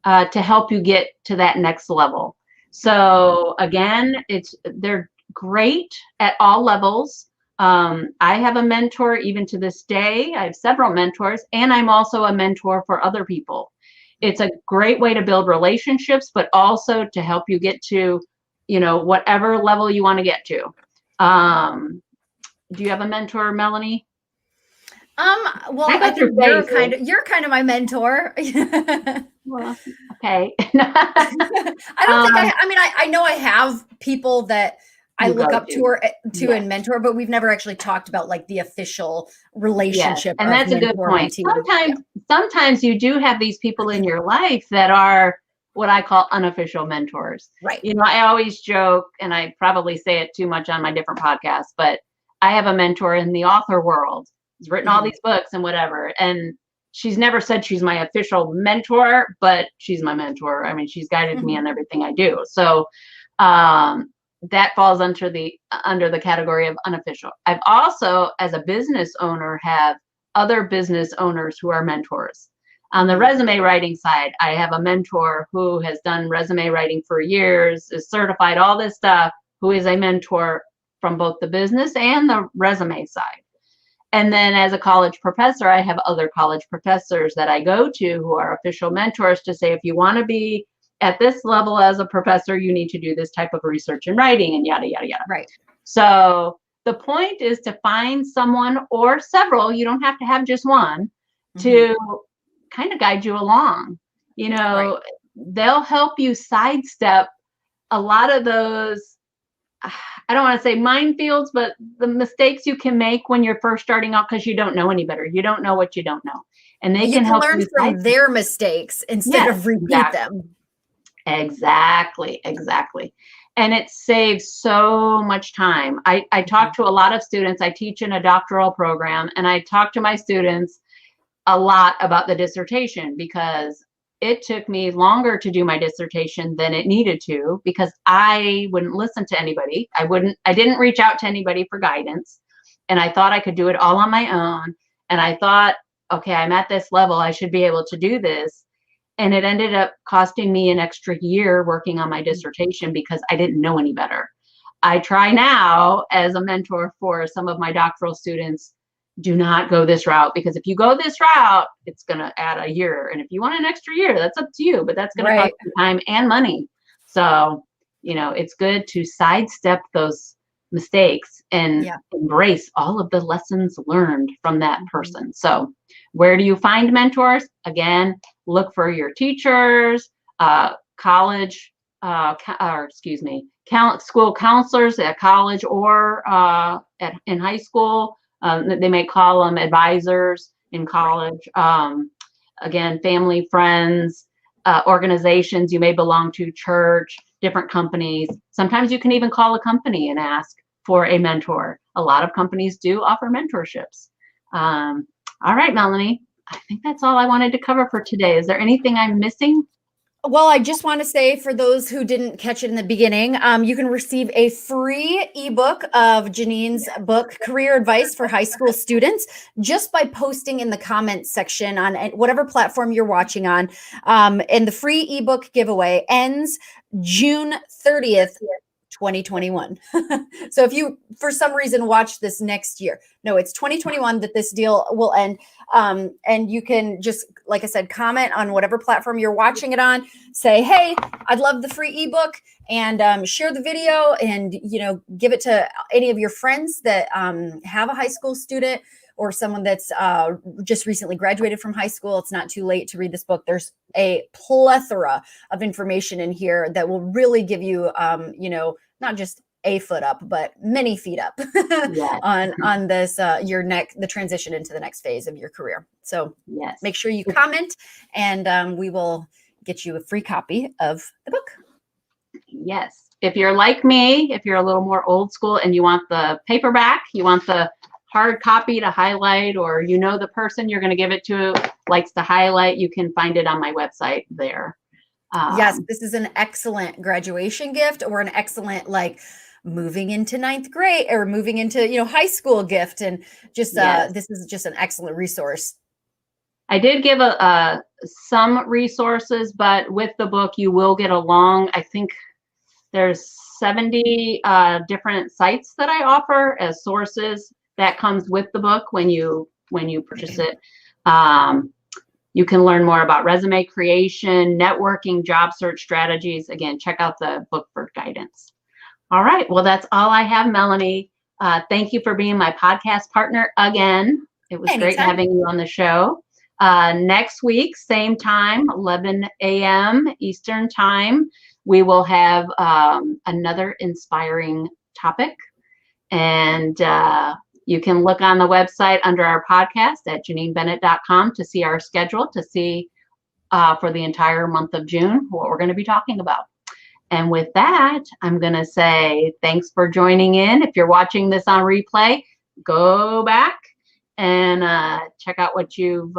to help you get to that next level. So again, they're great at all levels. I have a mentor even to this day. I have several mentors, and I'm also a mentor for other people. It's a great way to build relationships, but also to help you get to, whatever level you want to get to. Do you have a mentor, Melanie? Well, I think you're kind of my mentor. Well, okay. I don't think I know I have people that I look up to and mentor, but we've never actually talked about like the official relationship. Yes. And that's a good point. Sometimes you do have these people in your life that are what I call unofficial mentors. Right. I always joke, and I probably say it too much on my different podcasts, but I have a mentor in the author world. He's written all these books and whatever. And she's never said she's my official mentor, but she's my mentor. I mean, she's guided me on everything I do. So that falls under the category of unofficial. I've also, as a business owner, have other business owners who are mentors. On the resume writing side, I have a mentor who has done resume writing for years, is certified, all this stuff, who is a mentor from both the business and the resume side. And then as a college professor, I have other college professors that I go to who are official mentors to say, if you want to be at this level as a professor, you need to do this type of research and writing and yada, yada, yada. Right. So the point is to find someone or several, you don't have to have just one, to kind of guide you along. You know, they'll help you sidestep a lot of those, I don't want to say minefields, but the mistakes you can make when you're first starting out because you don't know any better. You don't know what you don't know. And they can help learn you from their mistakes instead of repeat them. Exactly. And it saves so much time. I talk to a lot of students. I teach in a doctoral program, and I talk to my students a lot about the dissertation because it took me longer to do my dissertation than it needed to because I wouldn't listen to anybody. I didn't reach out to anybody for guidance. And I thought I could do it all on my own. And I thought, okay, I'm at this level, I should be able to do this. And it ended up costing me an extra year working on my dissertation because I didn't know any better. I try now as a mentor for some of my doctoral students, do not go this route, because if you go this route, it's going to add a year. And if you want an extra year, that's up to you, but that's going to cost you time and money. So, you know, it's good to sidestep those mistakes and embrace all of the lessons learned from that person. So where do you find mentors? Again, look for your teachers, college, school counselors at college or in high school. They may call them advisors in college. Again, family, friends, organizations you may belong to, church, different companies. Sometimes you can even call a company and ask for a mentor. A lot of companies do offer mentorships. All right, Melanie, I think that's all I wanted to cover for today. Is there anything I'm missing? Well, I just want to say for those who didn't catch it in the beginning, you can receive a free ebook of Janine's book, Career Advice for High School Students, just by posting in the comments section on whatever platform you're watching on. And the free ebook giveaway ends June 30th, 2021. So if you, for some reason, watch this next year, no, it's 2021 that this deal will end. And you can just, like I said, comment on whatever platform you're watching it on, say, hey, I'd love the free ebook, and share the video, and, you know, give it to any of your friends that have a high school student or someone that's just recently graduated from high school. It's not too late to read this book. There's a plethora of information in here that will really give you, you know, not just a foot up, but many feet up on this, the transition into the next phase of your career. So make sure you comment, and we will get you a free copy of the book. Yes. If you're like me, if you're a little more old school and you want the paperback, you want the hard copy to highlight, or you know the person you're going to give it to likes to highlight, you can find it on my website there. Yes, this is an excellent graduation gift, or an excellent, like, moving into 9th grade or moving into, you know, high school gift. And just this is just an excellent resource. I did give some resources, but with the book you will get along. I think there's 70 different sites that I offer as sources that comes with the book when you purchase it. You can learn more about resume creation, networking, job search strategies. Again, check out the book for guidance. All right. Well, that's all I have, Melanie. Thank you for being my podcast partner again. It was great having you on the show. Next week, same time, 11 a.m. Eastern time, we will have another inspiring topic. And you can look on the website under our podcast at JanineBennett.com to see our schedule, to see for the entire month of June what we're going to be talking about. And with that, I'm going to say thanks for joining in. If you're watching this on replay, go back and check out what you've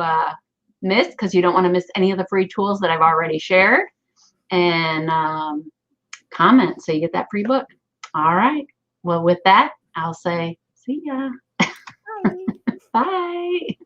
missed, because you don't want to miss any of the free tools that I've already shared. And comment so you get that free book. All right. Well, with that, I'll say see ya. Bye. Bye.